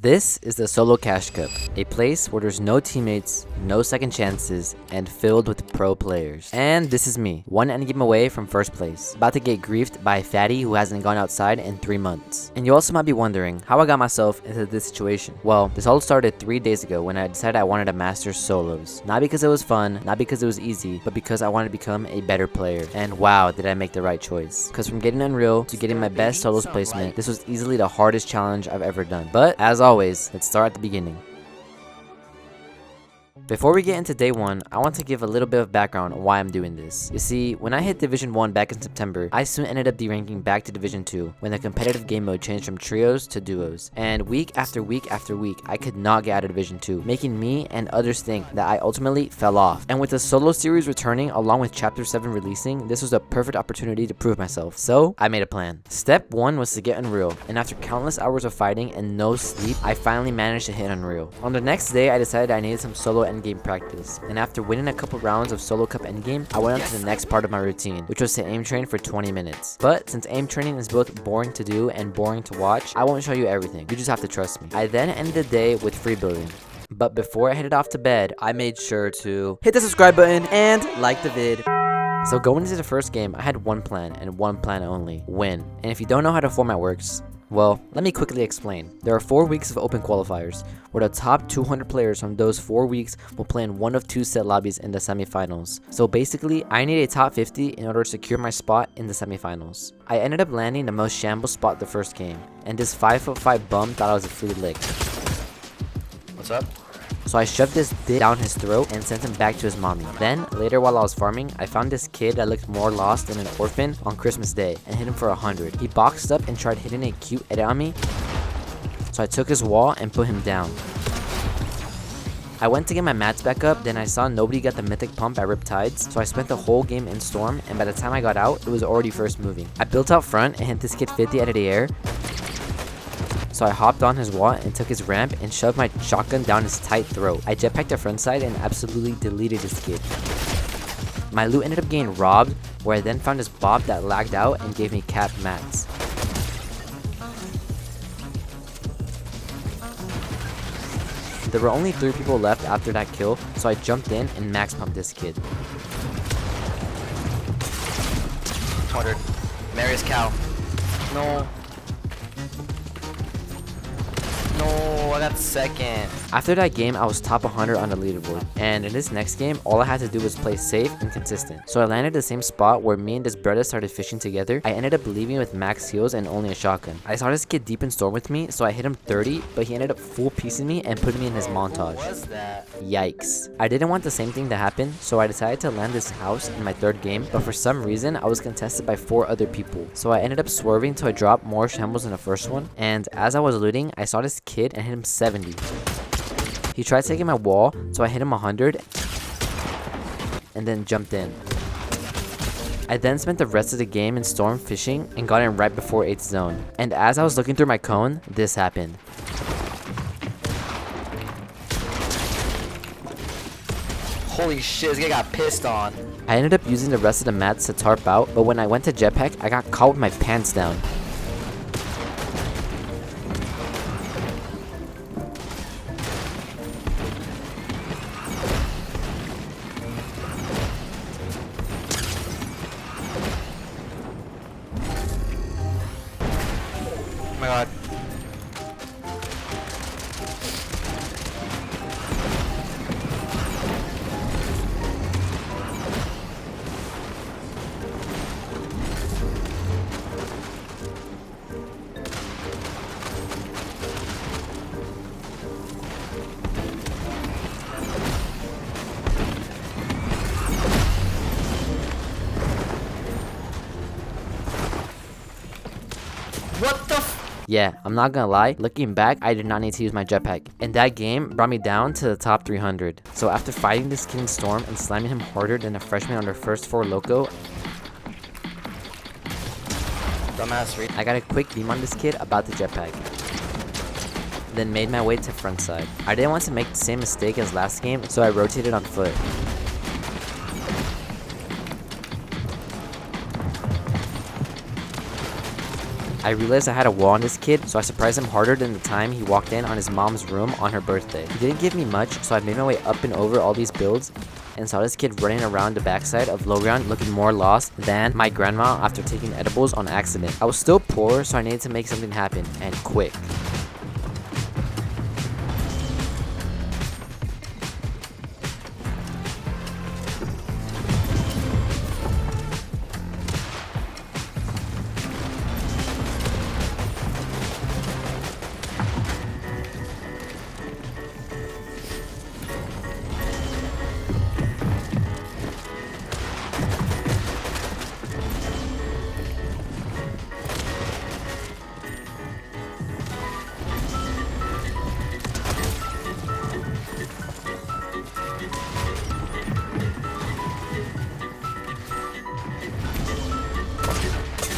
This is the Solo Cash Cup, a place where there's no teammates, no second chances, and filled with pro players. And this is me, one endgame away from first place, about to get griefed by a fatty who hasn't gone outside in 3 months. And you also might be wondering how I got myself into this situation. Well, this all started 3 days ago when I decided I wanted to master solos. Not because it was fun, not because it was easy, but because I wanted to become a better player. And wow, did I make the right choice. Because from getting Unreal to getting my best solos placement, this was easily the hardest challenge I've ever done. But as always, let's start at the beginning. Before we get into day 1, I want to give a little bit of background on why I'm doing this. You see, when I hit Division 1 back in September, I soon ended up deranking back to Division 2 when the competitive game mode changed from trios to duos. And week after week after week, I could not get out of Division 2, making me and others think that I ultimately fell off. And with the solo series returning along with Chapter 7 releasing, this was a perfect opportunity to prove myself. So, I made a plan. Step 1 was to get Unreal, and after countless hours of fighting and no sleep, I finally managed to hit Unreal. On the next day, I decided I needed some solo endgame practice, and after winning a couple rounds of solo cup endgame, I went on to the next part of my routine, which was to aim train for 20 minutes. But since aim training is both boring to do and boring to watch, I won't show you everything. You just have to trust me. I then ended the day with free building. But before I headed off to bed, I made sure to hit the subscribe button and like the vid. So going into the first game, I had one plan and one plan only: win. And if you don't know how the format works, well, let me quickly explain. There are 4 weeks of open qualifiers, where the top 200 players from those 4 weeks will play in one of 2 set lobbies in the semifinals. So basically, I need a top 50 in order to secure my spot in the semifinals. I ended up landing the most shambles spot the first game, and this 5'5" bum thought I was a free lick. What's up? So I shoved this dick down his throat and sent him back to his mommy. Then, later while I was farming, I found this kid that looked more lost than an orphan on Christmas Day and hit him for 100. He boxed up and tried hitting a cute edit on me, so I took his wall and put him down. I went to get my mats back up, then I saw nobody got the mythic pump at Riptides, so I spent the whole game in Storm, and by the time I got out, it was already first moving. I built out front and hit this kid 50 out of the air, so I hopped on his wall and took his ramp and shoved my shotgun down his tight throat. I jetpacked the front side and absolutely deleted this kid. My loot ended up getting robbed, where I then found this bob that lagged out and gave me capped mats. There were only 3 people left after that kill, so I jumped in and max pumped this kid. 100. Marius cow. No. No, I got second. After that game, I was top 100 on the leaderboard, and in this next game, all I had to do was play safe and consistent. So I landed the same spot where me and this brother started fishing together. I ended up leaving with max heals and only a shotgun. I saw this kid deep in storm with me, so I hit him 30, but he ended up full piecing me and putting me in his montage. What was that? Yikes. I didn't want the same thing to happen, so I decided to land this house in my 3rd game, but for some reason, I was contested by 4 other people. So I ended up swerving till I dropped more shambles in the first one, and as I was looting, I saw this kid and hit him 70. He tried taking my wall, so I hit him 100 and then jumped in. I then spent the rest of the game in storm fishing and got in right before 8th zone. And as I was looking through my cone, this happened. Holy shit, this guy got pissed on. I ended up using the rest of the mats to tarp out, but when I went to jetpack, I got caught with my pants down. Oh my god. What the f— Yeah, I'm not gonna lie, looking back, I did not need to use my jetpack. And that game brought me down to the top 300. So after fighting this kid in Storm and slamming him harder than a freshman on their first 4 loco, Dumbass read. I got a quick beam on this kid about the jetpack. Then made my way to front side. I didn't want to make the same mistake as last game, so I rotated on foot. I realized I had a wall on this kid, so I surprised him harder than the time he walked in on his mom's room on her birthday. He didn't give me much, so I made my way up and over all these builds and saw this kid running around the backside of low ground looking more lost than my grandma after taking edibles on accident. I was still poor, so I needed to make something happen, and quick.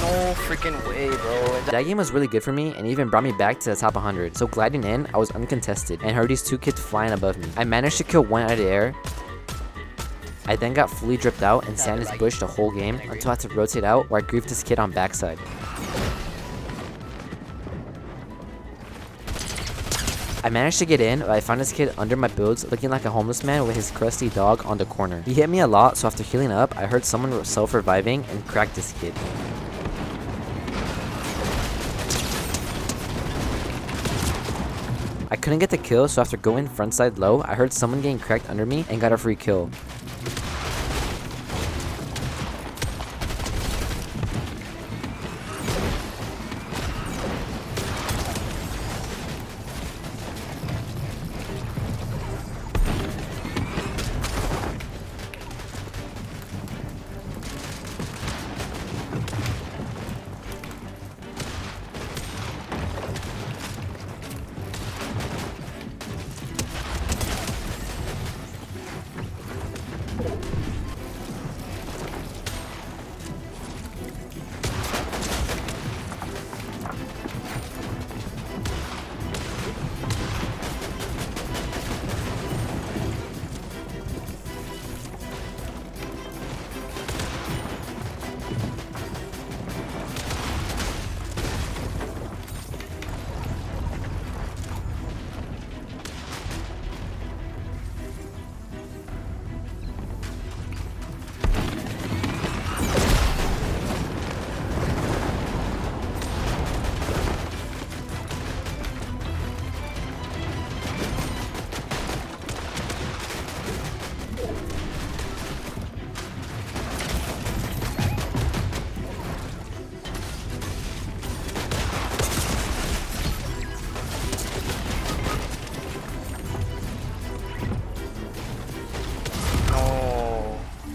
No freaking way, bro. That game was really good for me and even brought me back to the top 100. So gliding in, I was uncontested and heard these two kids flying above me. I managed to kill one out of the air. I then got fully dripped out and sat in this bush the whole game until I had to rotate out where I griefed this kid on backside. I managed to get in, but I found this kid under my builds looking like a homeless man with his crusty dog on the corner. He hit me a lot, so after healing up, I heard someone self-reviving and cracked this kid. I couldn't get the kill, so after going frontside low, I heard someone getting cracked under me and got a free kill.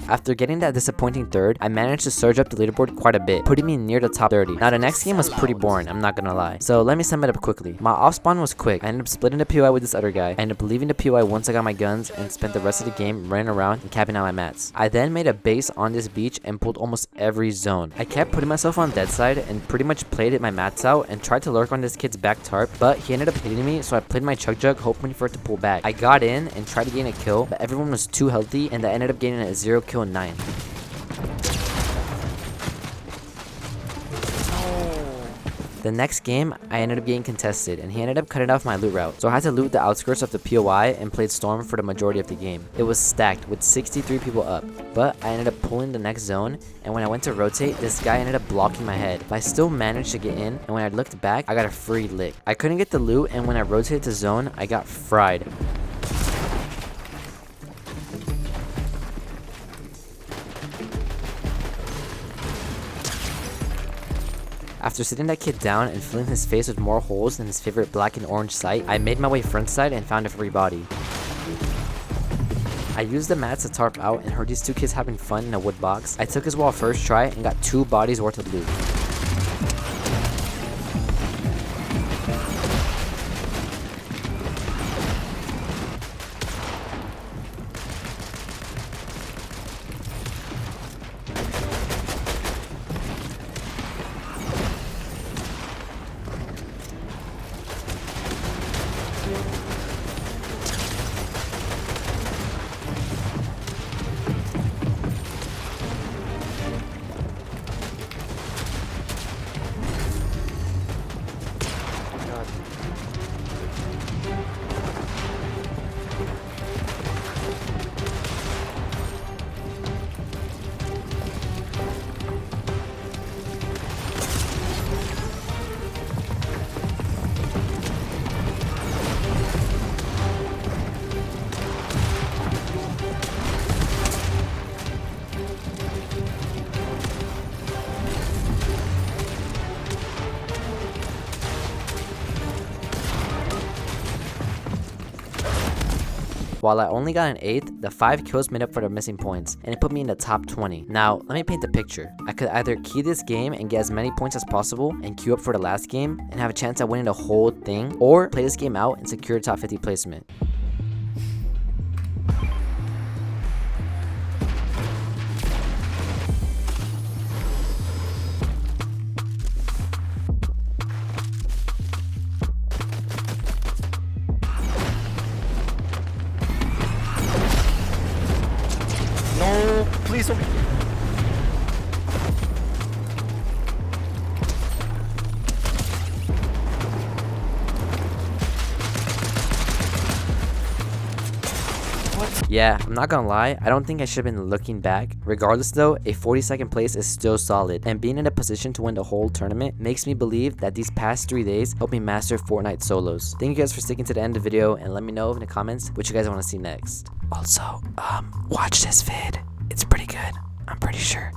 After getting that disappointing third, I managed to surge up the leaderboard quite a bit, putting me near the top 30. Now the next game was pretty boring, I'm not gonna lie. So let me sum it up quickly. My off spawn was quick. I ended up splitting the POI with this other guy. I ended up leaving the POI once I got my guns and spent the rest of the game running around and capping out my mats. I then made a base on this beach and pulled almost every zone. I kept putting myself on dead side and pretty much played my mats out and tried to lurk on this kid's back tarp, but he ended up hitting me, so I played my chug jug hoping for it to pull back. I got in and tried to gain a kill, but everyone was too healthy and I ended up getting a 0 kill 9. The next game, I ended up getting contested, and he ended up cutting off my loot route. So I had to loot the outskirts of the POI and played Storm for the majority of the game. It was stacked with 63 people up, but I ended up pulling the next zone, and when I went to rotate, this guy ended up blocking my head. But I still managed to get in, and when I looked back, I got a free lick. I couldn't get the loot, and when I rotated to zone, I got fried. After sitting that kid down and filling his face with more holes than his favorite black and orange sight, I made my way frontside and found a free body. I used the mats to tarp out and heard these two kids having fun in a wood box. I took his wall first try and got 2 bodies worth of loot. while I only got an 8th, the 5 kills made up for the missing points, and it put me in the top 20. Now, let me paint the picture. I could either key this game and get as many points as possible and queue up for the last game and have a chance at winning the whole thing, or play this game out and secure a top 50 placement. No, please don't. Yeah, I'm not gonna lie, I don't think I should have been looking back. Regardless though, a 42nd place is still solid, and being in a position to win the whole tournament makes me believe that these past 3 days helped me master Fortnite solos. Thank you guys for sticking to the end of the video, and let me know in the comments what you guys want to see next. Also, watch this vid. It's pretty good, I'm pretty sure.